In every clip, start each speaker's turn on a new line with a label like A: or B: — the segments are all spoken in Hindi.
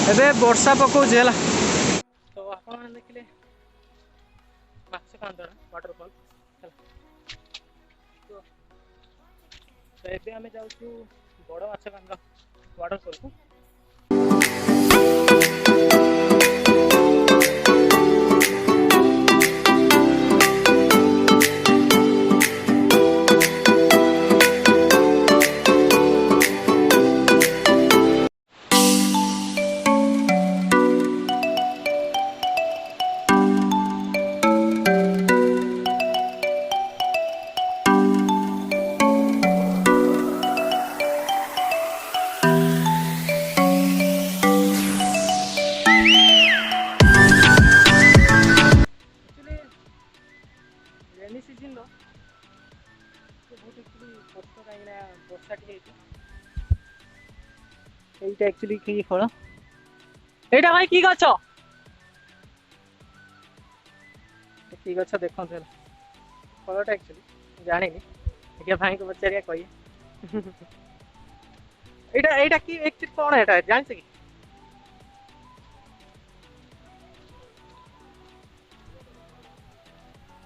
A: एबे वर्षा पकाउछ हैला तो आपण माने देखिले माछकांदना वाटरफॉल तो एबे आमे जाउछु बड़ माछकांदना वाटरफॉल को रेनी सीजन लो बहुत एक्चुअली कष्ट कहीं वर्षा टी এইটা एक्चुअली কি ফল এইটা ভাই কি গছ কি গছ দেখন্ত হেলা ফলটা एक्चुअली জানিনি এটা ভাইকে পচারিয়া কই এইটা এইটা কি एक्चुअली কোন এটা জানিস কি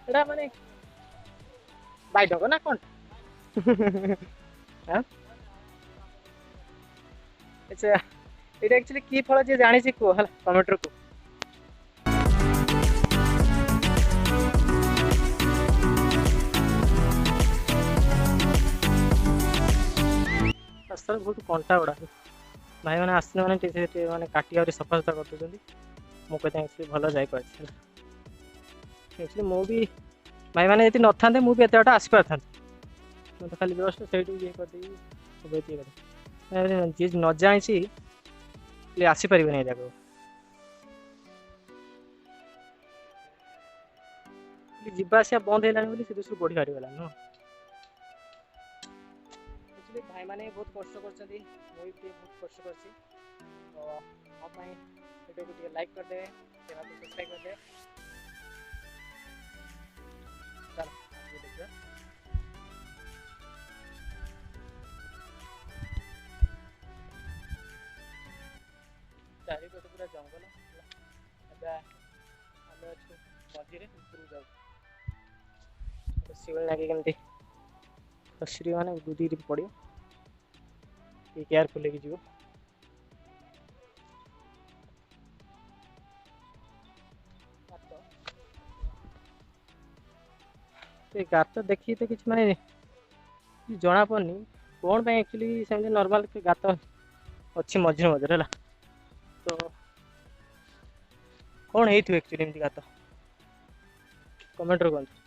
A: এটা মানে বাইডক না কোন হ্যাঁ अच्छा এটা एक्चुअली কি ফল যে জানিছি কো হল কমেন্টর কো रास्ता बहुत कंटा गुड़ा भाई मैंने आसने मैंने मैंने काटी आ सफा सुतरा कर मु कहते एक्चुअली भल जाई पारछि एक्चुअली मु भी भाई मैंने यदि न था मुझे एत आसी पार था तो खाली जस्ट से ये करदे जी न जानी आसीपर नहीं जगह जावास बंद है से दूसरी बढ़ी हारी गला नुह एक्चुअली भाई मैंने बहुत कष्ट कर बहुत कष्ट कर लाइक करदे चैनल को सब्सक्राइब करदे चलो देखिए चारिपटे पूरा जंगल आम अच्छे मझे ऊपर जाऊ शिवल लगे कमी खसरी मैंने बुदी पड़ो केयरफुल लेके जीव गात देखी तो किसी माने जना पड़नी कौन एक्चुअली सेमती नॉर्मल गात अच्छी मझे मझे है तो कौन है एक्चुअली एमती गात कमेंट कहते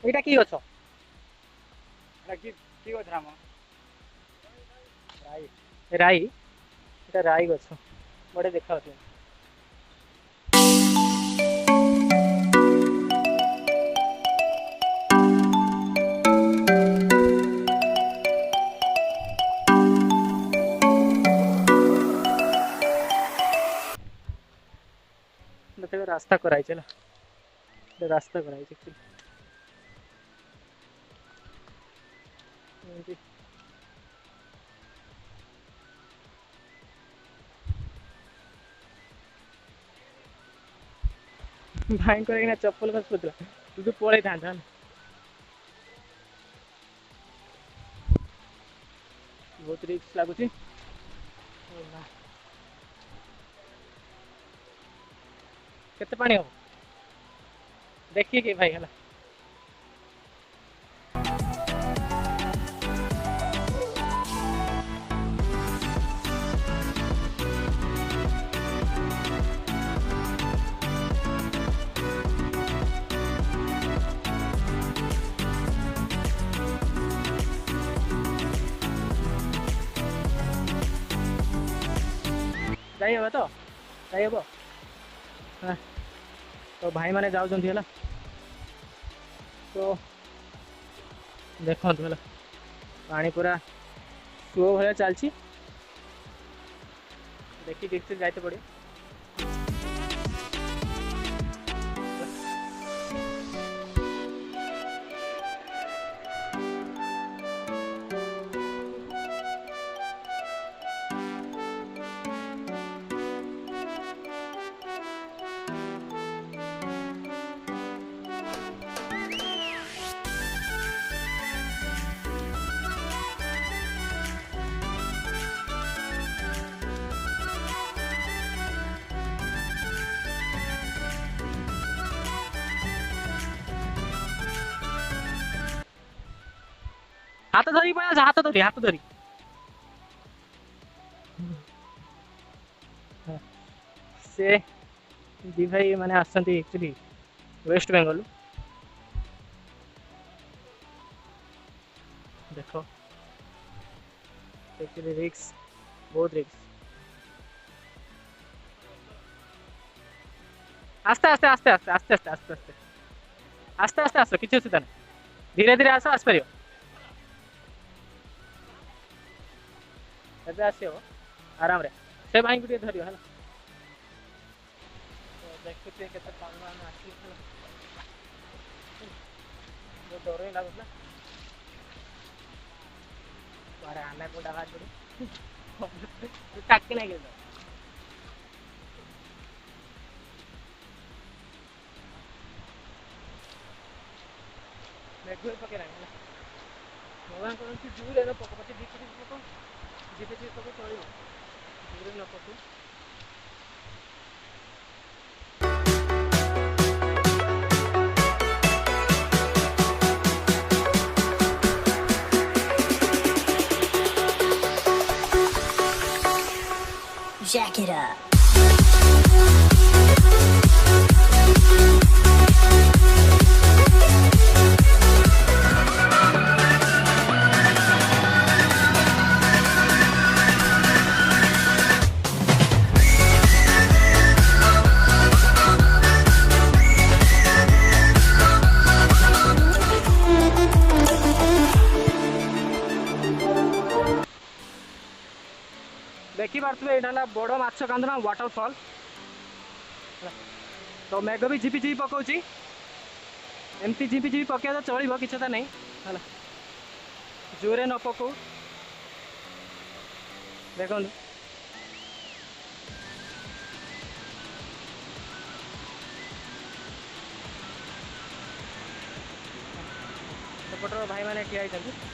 A: এইটা কি গছ এটা কি কি গছ রাম রাই রাই এটা রাই গছ বড় দেখা হচ্ছে देखो रास्ता कराई चला रास्ता कराई एक्चुअली भाई को चप्पल का सोचला तू तो पड़े था बहुत रिस्क लगुच केते पानी हम देखिए कि भाई है जाई तो जाई हाँ तो भाई माने जाऊँ है तो देखो है पानी पूरा सुओ भाया चलती देखिए देखते जाते पड़े हाथ धरी पळा हाथ धरी से दी भाई माने आसंती एक्चुअली वेस्ट बेंगल देखो एक्चुअली रिक्स बहुत रिक्स आस्ते आस्ते आस्ते आस्ते आस्ते आस्ते आस्ते आस्ते आस्ते आस्ते आस किसी असुविधा नहीं धीरे धीरे आस आसपर एबे आसो आराम रे से भाई को धरियो है देखुचे केते पानी आसी डर ही लगुला अरे आना को डगा पड़ी टाकी नहीं गिर मेघ पके भगवान कहते दूर पक पचे झीपी पक झीपी पक चलो दूर न पकू
B: Jack it up.
A: देखी पारे यहाँ बड़ माछकांदना वाटरफॉल तो मेघ भी झिपी झिपी पकाउछ एमती झिपी झिपी पकड़ा तो चलो किसी नहीं है जोरे न पकऊ देखो सेपटर भाई मैंने ठिया होती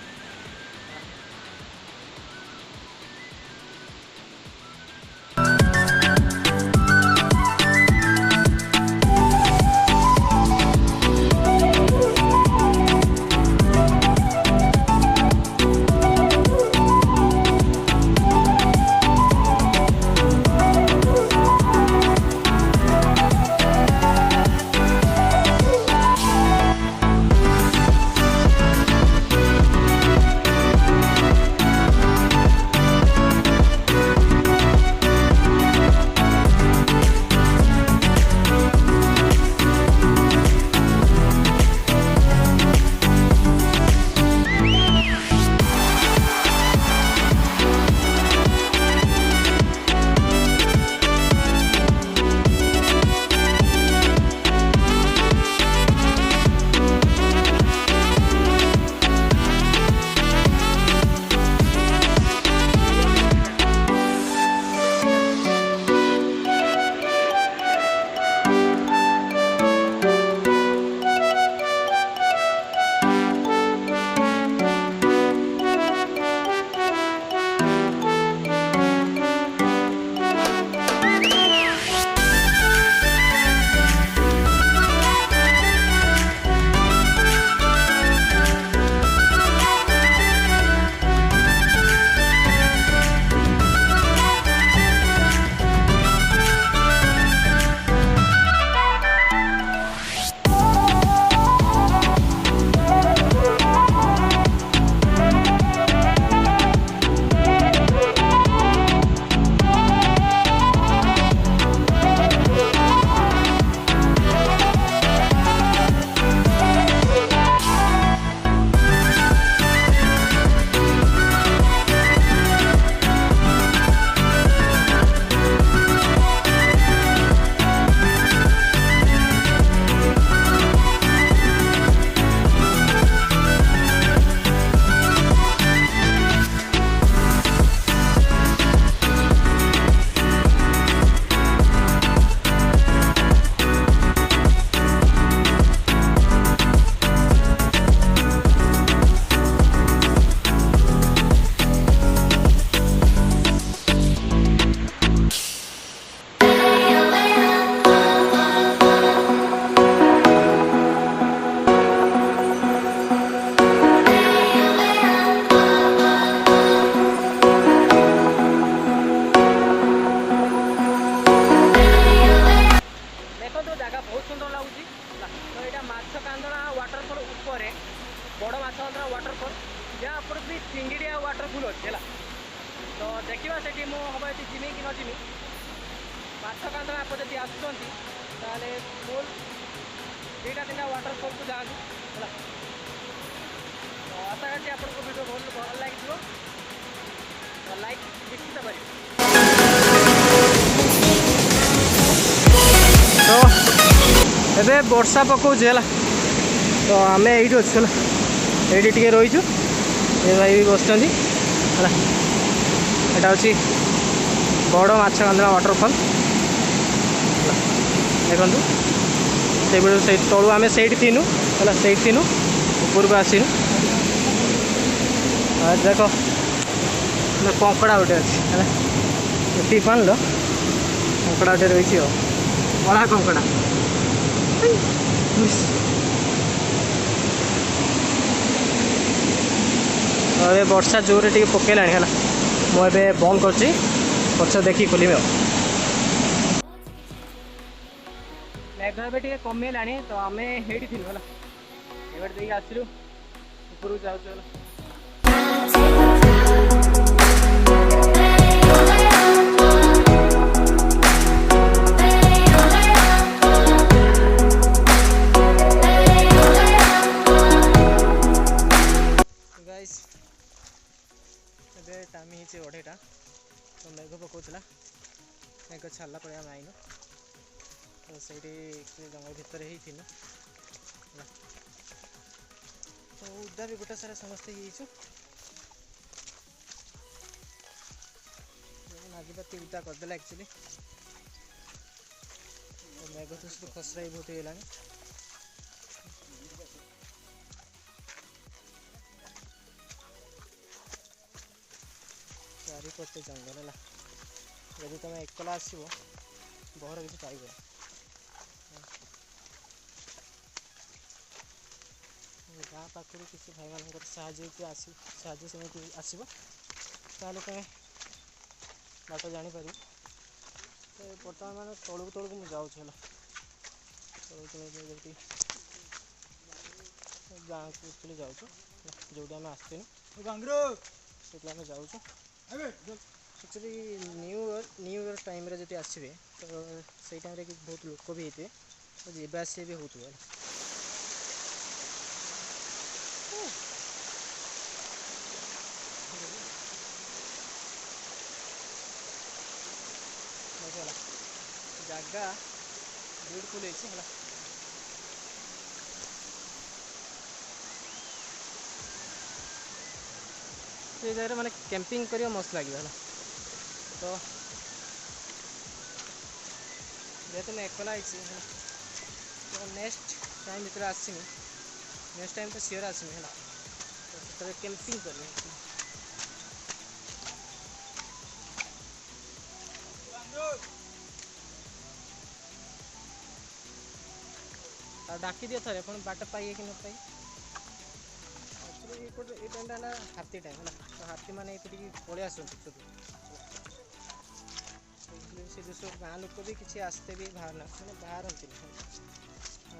A: चिंगिडिया वाटरफॉल अच्छी है तो देखा से हम ये जिमी कि न जिमी माछकांदना आप जब आसुँच फुल दुईटा तीन वाटरफॉल को जातु है तो आशा करती आपको वीडियो बहुत भल लगे तो लाइक निश्चित करें तो एबे वर्षा पकाउछ है तो आम ये अच्छे ये टे रहीचु ये भाई भी बस है यहाँ हूँ बड़ माछकांदना वाटरफॉल देखु से तलू आम से थीनु है से थीनु ऊपर को आसीनु देख कंकड़ा गोटे अच्छी है टी पान लो कंकड़ा गोटे रही कला कंकड़ा अरे वर्षा जोर टे पकेला है मुझे बंद कर पक्ष देखी खोलमी मेघ ए कमेला तो आम हेटी थी है देखिए आसलु ऊपर जाऊँ टाइम ही 2:30 तो मेघ पकाला मेघ छाड़ा पर आम आईन तो से जंगल भितर ही थी तो उदा भी गोटा सारा समस्ते नागीपाती उदा करदेला एक्चुअली मेघ तो सब खसरा ही बहुत होगा चारिपटे जंगल है जब तुम एकला आसो बहर किसी पाइब गाँ पाखर किसी भाई मान साहय सेमती आसो तुम बाट जापर तो बर्तमान मान तलू तलू मुझे जाऊँ तलू तलू गाँव को एक्चुअली जाऊँ जो आम आसतीन जाऊँ एक्चुअली न्यू ईयर टाइम जब आसवे तो से टाइम बहुत लोक भी होते तो जीवा आस भी होते जगह ब्यूटीफुल है ये जगह मैंने कैंपिंग करिया मस्त लगे है तो जेहतु मैं एकला तो नेक्स्ट टाइम भर आसमी नेक्स्ट टाइम तो सियोर आसमी है तो कैंपिंग कर डाकी दियो थे पुणी बाट पाइए कि न पाई एक्चुअली ये टाइम है हाथी टाइम है तो हाथी मैंने ये पलि आस से जो सब गाँव लोक भी किसी आसते भी बाहर ना मैंने बाहरती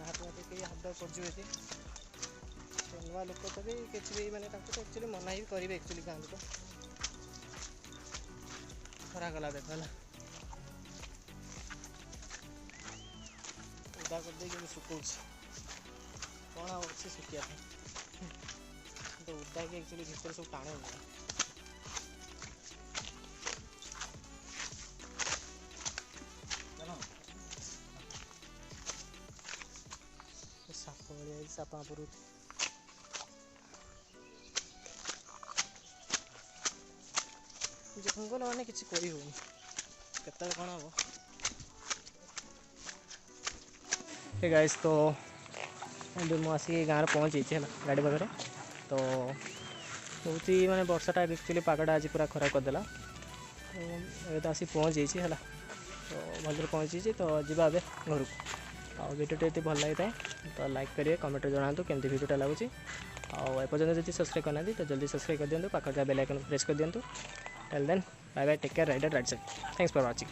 A: हाथी हाथी कहीं हाथ पड़े नुआ लोक तो भी किसी भी मैंने तो एक्चुअली मना ही करेंगे एक्चुअली गाँव लोक खरा गला देख है उदा कर सुखा कौन अच्छे सुखिया तो उदा कि एक्चुअली भीतर सब टाणे साप भाई साप पर जंगल मैंने किसी करी होनी केत कौन हम गाइस तो मुझे गाँव पहुँची है गाड़ी पाखे तो बहुत ही मैंने वर्षाटा एक्चुअली पागटा आज पूरा खराब करदेला तो आसी पहुँची है तो भलरे पहुँची तो जीवा घर को वीडियो ये भल लगी था तो लाइक करिए कमेंट जनातु केमती वीडियोटा लगुच आपर्यंत जब सब्सक्राइब करना तो जल्दी सब्सक्राइब कर दिंतु पाखा बेल आइकन प्रेस कर दिंतु till then bye bye take care right side thanks for watching.